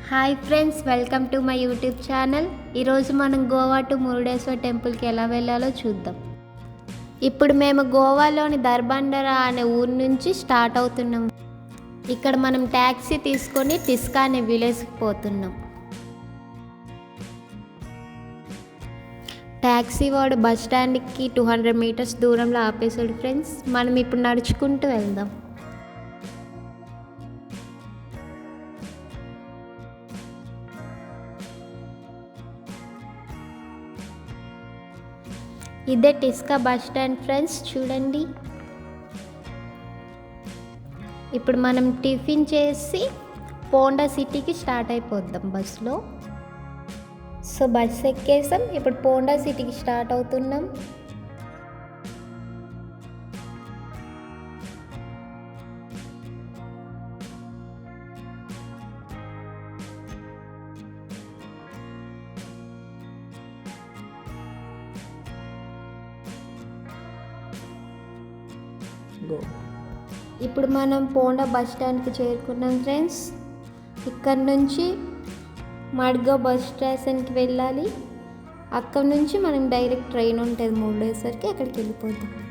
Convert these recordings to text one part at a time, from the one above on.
Hi friends, welcome to my YouTube channel. ఈరోజు మనం Goa to Murudeshwar టెంపుల్కి ఎలా వెళ్ళాలో చూద్దాం. ఇప్పుడు మేము గోవాలోని దర్బండరా అనే ఊరు నుంచి స్టార్ట్ అవుతున్నాం. ఇక్కడ మనం ట్యాక్సీ తీసుకొని టిస్కా అనే విలేజ్కి పోతున్నాం. ట్యాక్సీ వాడు బస్ స్టాండ్కి 200 మీటర్స్ దూరంలో ఆపేసాడు ఫ్రెండ్స్. మనం ఇప్పుడు నడుచుకుంటూ వెళ్దాం. ఇదే టిస్కా బస్ స్టాండ్ ఫ్రెండ్స్, చూడండి. ఇప్పుడు మనం టిఫిన్ చేసి పోండా సిటీకి స్టార్ట్ అయిపోద్దాం బస్లో. సో బస్ ఎక్కేసాం, ఇప్పుడు పోండా సిటీకి స్టార్ట్ అవుతున్నాం. ఇప్పుడు మనం పోండా బస్ స్టాండ్కి చేరుకున్నాం ఫ్రెండ్స్. ఇక్కడ నుంచి మడ్గావ్ బస్ స్టేషన్కి వెళ్ళాలి. అక్కడ నుంచి మనం డైరెక్ట్ ట్రైన్ ఉంటుంది మురుడేశ్వర్కి, అక్కడికి వెళ్ళిపోతాం.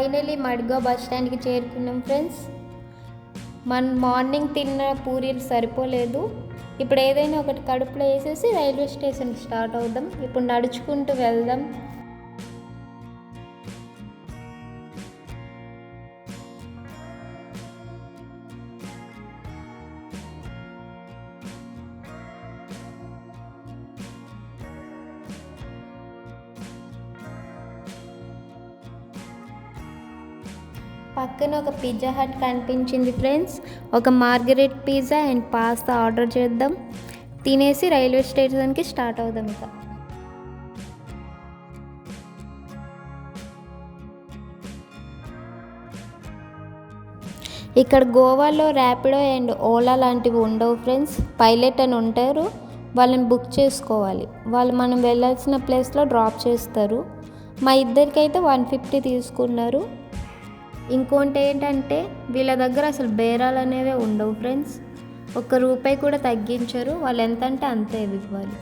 ఫైనలీ మడ్గావ్ బస్ స్టాండ్కి చేరుకున్నాం ఫ్రెండ్స్. మనం మార్నింగ్ తిన్న పూరీలు సరిపోలేదు. ఇప్పుడు ఏదైనా ఒకటి కడుపులో వేసేసి రైల్వే స్టేషన్కి స్టార్ట్ అవుదాం. ఇప్పుడు నడుచుకుంటూ వెళ్దాం. పక్కన ఒక పిజ్జా హట్ కనిపించింది ఫ్రెండ్స్. ఒక Margaret pizza and pasta order చేద్దాం. తినేసి రైల్వే స్టేషన్కి స్టార్ట్ అవుదాం. ఇక్కడ గోవాలో ర్యాపిడో అండ్ ఓలా లాంటివి ఉండవు ఫ్రెండ్స్. పైలట్ అని ఉంటారు, వాళ్ళని బుక్ చేసుకోవాలి. వాళ్ళు మనం వెళ్ళాల్సిన ప్లేస్లో డ్రాప్ చేస్తారు. మా ఇద్దరికైతే 150 తీసుకున్నారు. ఇంకోటి ఏంటంటే వీళ్ళ దగ్గర అసలు బేరాలు అనేవే ఉండవు ఫ్రెండ్స్. ₹1 కూడా తగ్గించరు. వాళ్ళు ఎంత అంటే అంతే ఇవ్వాలి.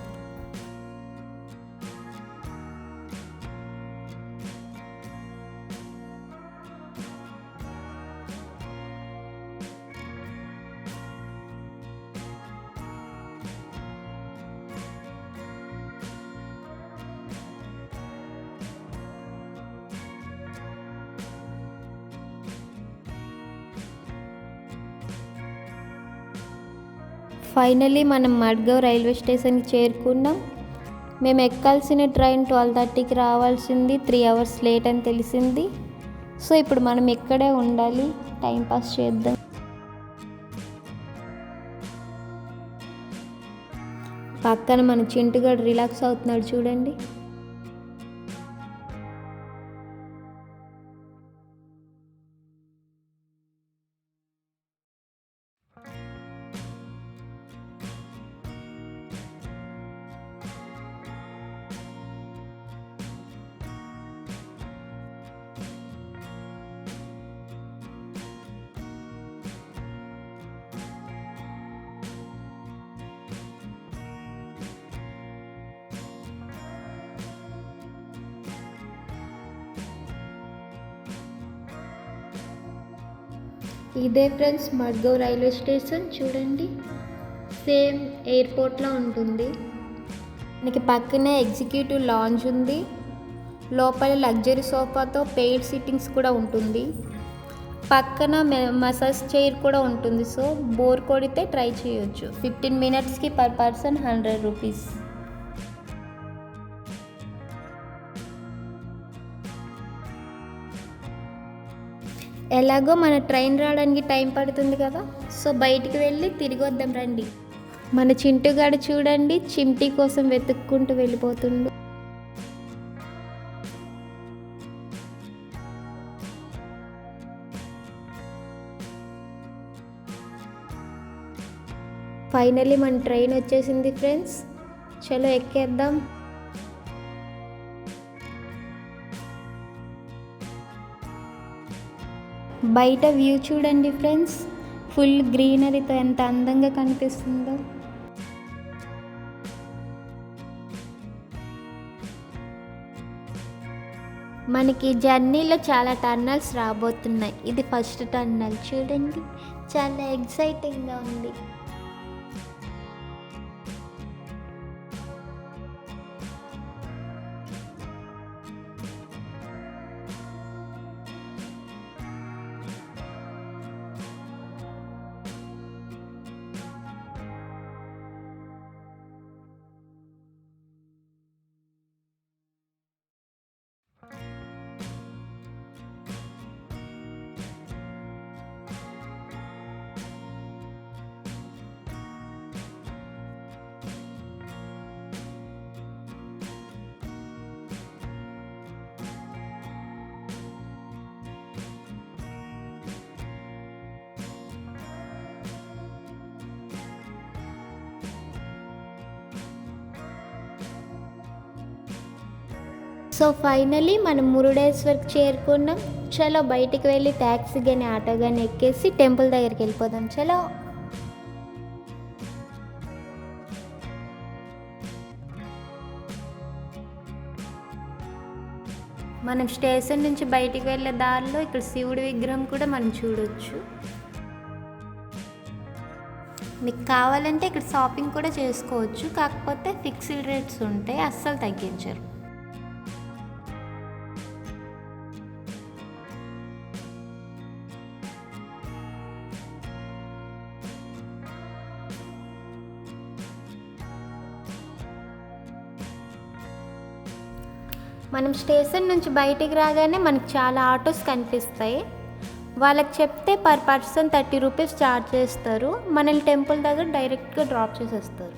ఫైనలీ మనం మడ్గావ్ రైల్వే స్టేషన్కి చేరుకున్నాం. మేము ఎక్కాల్సిన ట్రైన్ 12:30కి రావాల్సింది, 3 అవర్స్ లేట్ అని తెలిసింది. సో ఇప్పుడు మనం ఇక్కడే ఉండాలి, టైంపాస్ చేద్దాం. పక్కన మన చింటుగాడు రిలాక్స్ అవుతున్నాడు, చూడండి. ఇదే ఫ్రెండ్స్ మడ్గావ్ రైల్వే స్టేషన్, చూడండి. సేమ్ ఎయిర్పోర్ట్లో ఉంటుంది. మనకి పక్కనే ఎగ్జిక్యూటివ్ లాంజ్ ఉంది. లోపల లగ్జరీ సోఫాతో పెయిడ్ సిట్టింగ్స్ కూడా ఉంటుంది. పక్కన మసాజ్ చైర్ కూడా ఉంటుంది. సో బోర్ కొడితే ట్రై చేయొచ్చు. 15 మినిట్స్కి పర్ పర్సన్ 100 రూపీస్. ఎలాగో మన ట్రైన్ రావడానికి టైం పడుతుంది కదా, సో బయటికి వెళ్ళి తిరిగి వద్దాం రండి. మన చింటుగాడు చూడండి, చిమ్టీ కోసం వెతుక్కుంటూ వెళ్ళిపోతుండు. ఫైనల్లీ మన ట్రైన్ వచ్చేసింది ఫ్రెండ్స్. చలో ఎక్కేద్దాం. బయట వ్యూ చూడండి ఫ్రెండ్స్, ఫుల్ గ్రీనరీతో ఎంత అందంగా కనిపిస్తుందో. మనకి జర్నీలో చాలా టన్నల్స్ రాబోతున్నాయి. ఇది ఫస్ట్ టన్నల్ చూడండి, చాలా ఎక్సైటింగ్గా ఉంది. సో ఫైనలీ మనం మురుడేశ్వర్కి చేరుకున్నాం. చలో బయటికి వెళ్ళి ట్యాక్సీ కానీ ఆటో కానీ ఎక్కేసి టెంపుల్ దగ్గరికి వెళ్ళిపోదాం. చలో. మనం స్టేషన్ నుంచి బయటికి వెళ్ళే దారిలో ఇక్కడ శివుడి విగ్రహం కూడా మనం చూడొచ్చు. మీకు కావాలంటే ఇక్కడ షాపింగ్ కూడా చేసుకోవచ్చు, కాకపోతే ఫిక్స్డ్ రేట్స్ ఉంటాయి, అస్సలు తగ్గించరు. మనం స్టేషన్ నుంచి బయటికి రాగానే మనకు చాలా ఆటోస్ కనిపిస్తాయి. వాళ్ళకి చెప్తే పర్ పర్సన్ 30 రూపీస్ ఛార్జ్ చేస్తారు. మనల్ని టెంపుల్ దగ్గర డైరెక్ట్గా డ్రాప్ చేసేస్తారు.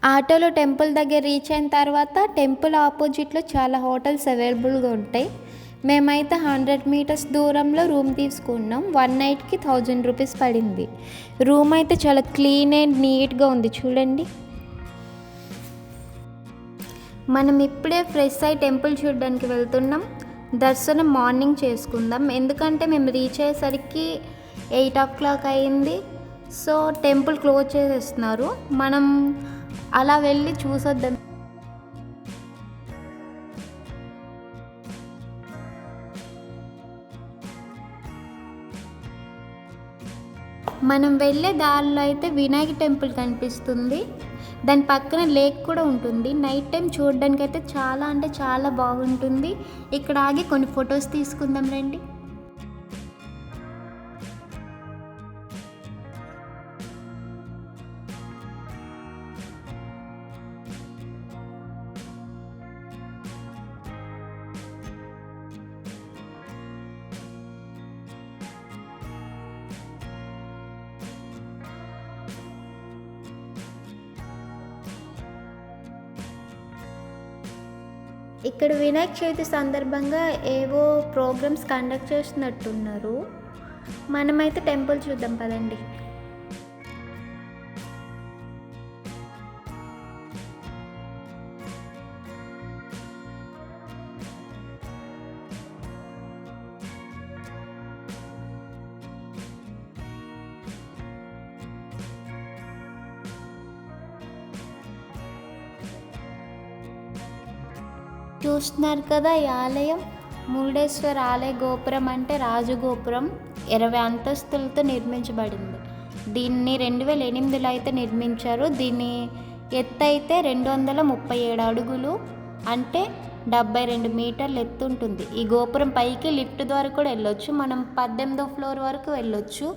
ఆటోలో టెంపుల్ దగ్గర రీచ్ అయిన తర్వాత టెంపుల్ ఆపోజిట్లో చాలా హోటల్స్ అవైలబుల్గా ఉంటాయి. మేమైతే 100 మీటర్స్ దూరంలో రూమ్ తీసుకున్నాం. 1 నైట్కి 1000 రూపీస్ పడింది. రూమ్ అయితే చాలా క్లీన్ అండ్ నీట్గా ఉంది చూడండి. మనం ఇప్పుడే ఫ్రెష్ అయి టెంపుల్ చూడడానికి వెళ్తున్నాం. దర్శనం మార్నింగ్ చేసుకుందాం, ఎందుకంటే మేము రీచ్ అయ్యేసరికి 8 o'clock అయింది. సో టెంపుల్ క్లోజ్ చేసేస్తున్నారు. మనం అలా వెళ్ళి చూసొద్దాం. మనం వెళ్ళే దారిలో అయితే వినాయక టెంపుల్ కనిపిస్తుంది. దాని పక్కన లేక్ కూడా ఉంటుంది. నైట్ టైం చూడడానికి అయితే చాలా అంటే చాలా బాగుంటుంది. ఇక్కడ ఆగి కొన్ని ఫొటోస్ తీసుకుందాం రండి. ఇక్కడ వినాయక చవితి సందర్భంగా ఏవో ప్రోగ్రామ్స్ కండక్ట్ చేస్తున్నట్టున్నారు. మనమైతే టెంపుల్ చూద్దాం పదండి. చూస్తున్నారు కదా ఈ ఆలయం, మురుడేశ్వర ఆలయ గోపురం అంటే రాజగోపురం 20 అంతస్తులతో నిర్మించబడింది. దీన్ని 2008లో అయితే నిర్మించారు. దీని ఎత్తు అయితే 237 అడుగులు అంటే 72 మీటర్లు ఎత్తు ఉంటుంది. ఈ గోపురం పైకి లిఫ్ట్ ద్వారా కూడా వెళ్ళొచ్చు. మనం 18వ ఫ్లోర్ వరకు వెళ్ళొచ్చు.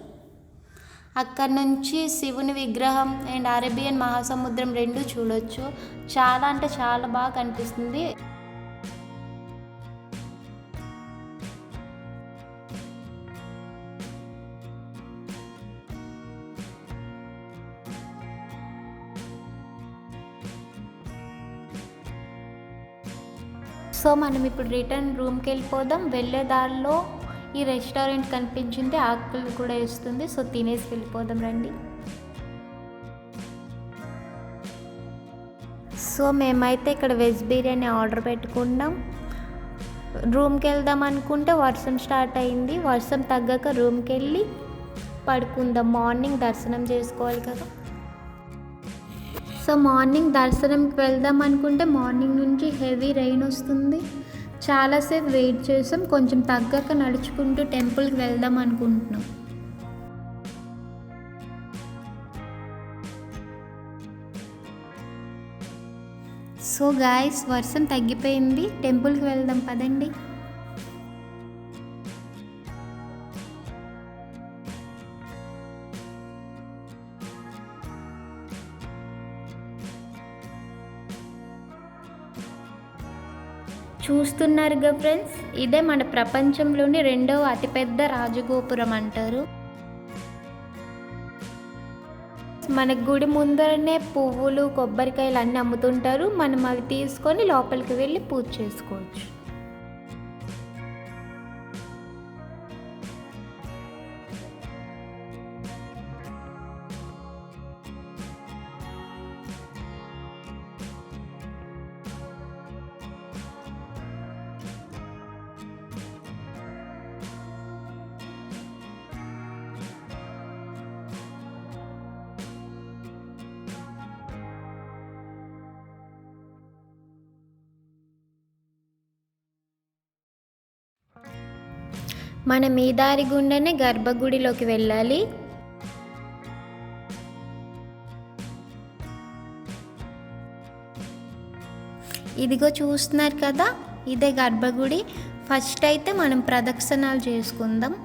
అక్కడ నుంచి శివుని విగ్రహం అండ్ అరేబియన్ మహాసముద్రం 2 చూడొచ్చు. చాలా అంటే చాలా బాగా కనిపిస్తుంది. సో మనం ఇప్పుడు రిటర్న్ రూమ్కి వెళ్ళిపోదాం. వెళ్ళే దారిలో ఈ రెస్టారెంట్ కనిపించింది, ఆకలి కూడా వేస్తుంది. సో తినేసి వెళ్ళిపోదాం రండి. సో మేమైతే ఇక్కడ వెజ్ బిర్యానీ ఆర్డర్ పెట్టుకున్నాం. రూమ్కి వెళ్దాం అనుకుంటే వర్షం స్టార్ట్ అయింది. వర్షం తగ్గాక రూమ్కి వెళ్ళి పడుకుందాం. మార్నింగ్ దర్శనం చేసుకోవాలి కదా. సో మార్నింగ్ దర్శనంకి వెళ్దాం అనుకుంటే మార్నింగ్ నుంచి హెవీ రెయిన్ వస్తుంది. చాలాసేపు వెయిట్ చేసాం. కొంచెం తగ్గాక నడుచుకుంటూ టెంపుల్కి వెళ్దాం అనుకుంటున్నాం. సో గాయ్స్, వర్షం తగ్గిపోయింది. టెంపుల్కి వెళ్దాం పదండి. చూస్తున్నారుగా ఫ్రెండ్స్, ఇదే మన ప్రపంచంలోని 2వ అతిపెద్ద రాజగోపురం అంటారు. మన గుడి ముందరనే పువ్వులు, కొబ్బరికాయలు అన్నీ అమ్ముతుంటారు. మనం అవి తీసుకొని లోపలికి వెళ్ళి పూజ చేసుకోవచ్చు. మనం ఈ దారి గుండానే గర్భగుడిలోకి వెళ్ళాలి. ఇదిగో చూస్తున్నారు కదా, ఇదే గర్భగుడి. ఫస్ట్ అయితే మనం ప్రదక్షిణాలు చేసుకుందాం.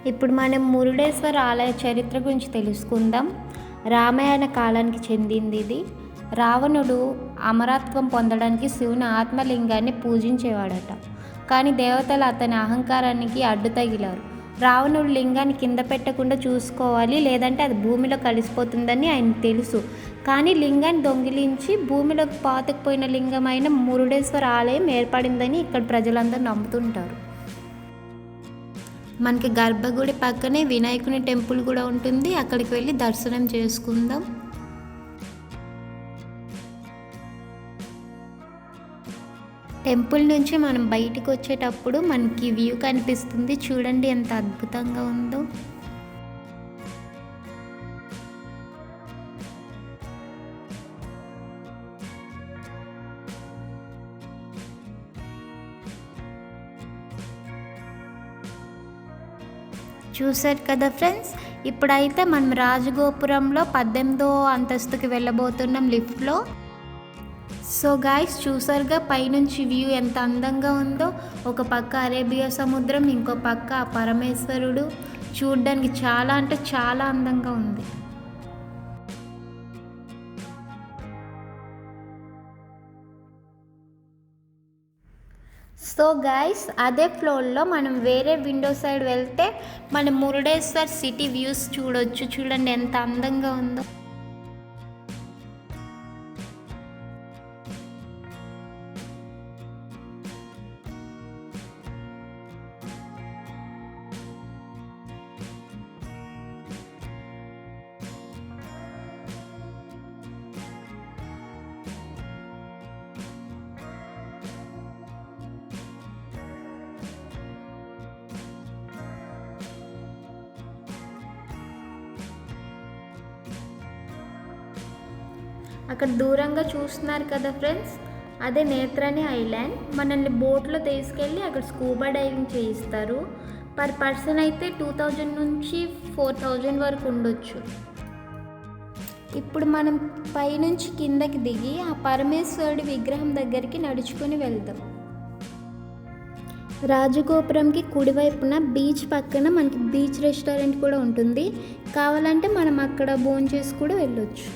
ఇప్పుడు మనం మురుడేశ్వర ఆలయ చరిత్ర గురించి తెలుసుకుందాం. రామాయణ కాలానికి చెందింది ఇది. రావణుడు అమరత్వం పొందడానికి శివుని ఆత్మలింగాన్ని పూజించేవాడట. కానీ దేవతలు అతని అహంకారానికి అడ్డు తగిలారు. రావణుడు లింగాన్ని కింద పెట్టకుండా చూసుకోవాలి, లేదంటే అది భూమిలో కలిసిపోతుందని ఆయనకు తెలుసు. కానీ లింగాన్ని దొంగిలించి భూమిలోకి పాతుకుపోయిన లింగమైన మురుడేశ్వర ఆలయం ఏర్పడిందని ఇక్కడ ప్రజలందరూ నమ్ముతుంటారు. మనకి గర్భగుడి పక్కనే వినాయకుని టెంపుల్ కూడా ఉంటుంది. అక్కడికి వెళ్ళి దర్శనం చేసుకుందాం. టెంపుల్ నుంచి మనం బయటికి వచ్చేటప్పుడు మనకి వ్యూ కనిపిస్తుంది. చూడండి ఎంత అద్భుతంగా ఉందో. చూసారు కదా ఫ్రెండ్స్, ఇప్పుడైతే మనం రాజగోపురంలో 18వ అంతస్తుకి వెళ్ళబోతున్నాం లిఫ్ట్లో. సో గాయ్స్, చూసారుగా పైనుంచి వ్యూ ఎంత అందంగా ఉందో. ఒక పక్క అరేబియా సముద్రం, ఇంకో పక్క పరమేశ్వరుడు. చూడడానికి చాలా అంటే చాలా అందంగా ఉంది. సో గైస్, అదే ఫ్లోర్లో మనం వేరే విండో సైడ్ వెళ్తే మనం మురుడేశ్వర్ సిటీ వ్యూస్ చూడొచ్చు. చూడండి ఎంత అందంగా ఉందో. అక్కడ దూరంగా చూస్తున్నారు కదా ఫ్రెండ్స్, అదే నేత్రాని ఐలాండ్. మనల్ని బోట్లో తీసుకెళ్ళి అక్కడ స్కూబా డైవింగ్ చేయిస్తారు. పర్ పర్సన్ అయితే 2000 నుంచి 4000 వరకు ఉండొచ్చు. ఇప్పుడు మనం పైనుంచి కిందకి దిగి ఆ పరమేశ్వరుడి విగ్రహం దగ్గరికి నడుచుకొని వెళ్దాం. రాజగోపురంకి కుడివైపున బీచ్ పక్కన మనకి బీచ్ రెస్టారెంట్ కూడా ఉంటుంది. కావాలంటే మనం అక్కడ భోంచేసి కూడా వెళ్ళొచ్చు.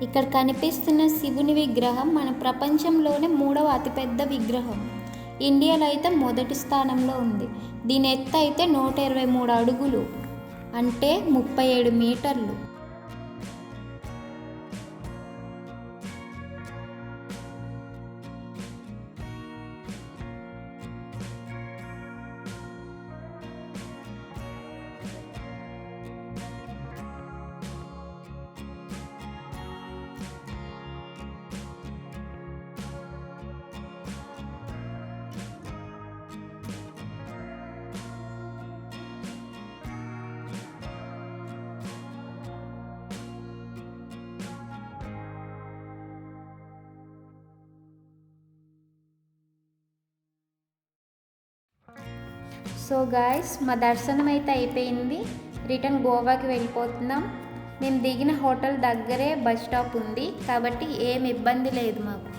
ఇక్కడ కనిపిస్తున్న శివుని విగ్రహం మన ప్రపంచంలోనే 3వ అతిపెద్ద విగ్రహం. ఇండియాలో అయితే మొదటి స్థానంలో ఉంది. దీని ఎత్తు అయితే 123 అడుగులు, అంటే 37 మీటర్లు. సో గాయస్, మా దర్శనం అయితే అయిపోయింది. రిటర్న్ గోవాకి వెళ్ళిపోతున్నాం. మేము దిగిన హోటల్ దగ్గరే బస్ స్టాప్ ఉంది కాబట్టి ఏం ఇబ్బంది లేదు మాకు.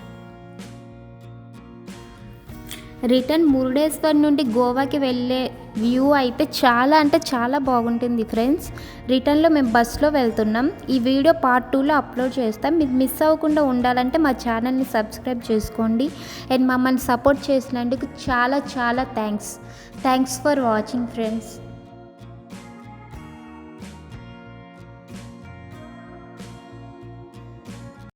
రిటర్న్ మురుడేశ్వర్ నుండి గోవాకి వెళ్ళే వ్యూ అయితే చాలా అంటే చాలా బాగుంటుంది ఫ్రెండ్స్. రిటర్న్లో మేము బస్లో వెళ్తున్నాం. ఈ వీడియో పార్ట్ 2లో అప్లోడ్ చేస్తాం. మీరు మిస్ అవ్వకుండా ఉండాలంటే మా ఛానల్ని సబ్స్క్రైబ్ చేసుకోండి. అండ్ మమ్మల్ని సపోర్ట్ చేసినందుకు చాలా చాలా థ్యాంక్స్ ఫర్ వాచింగ్ ఫ్రెండ్స్.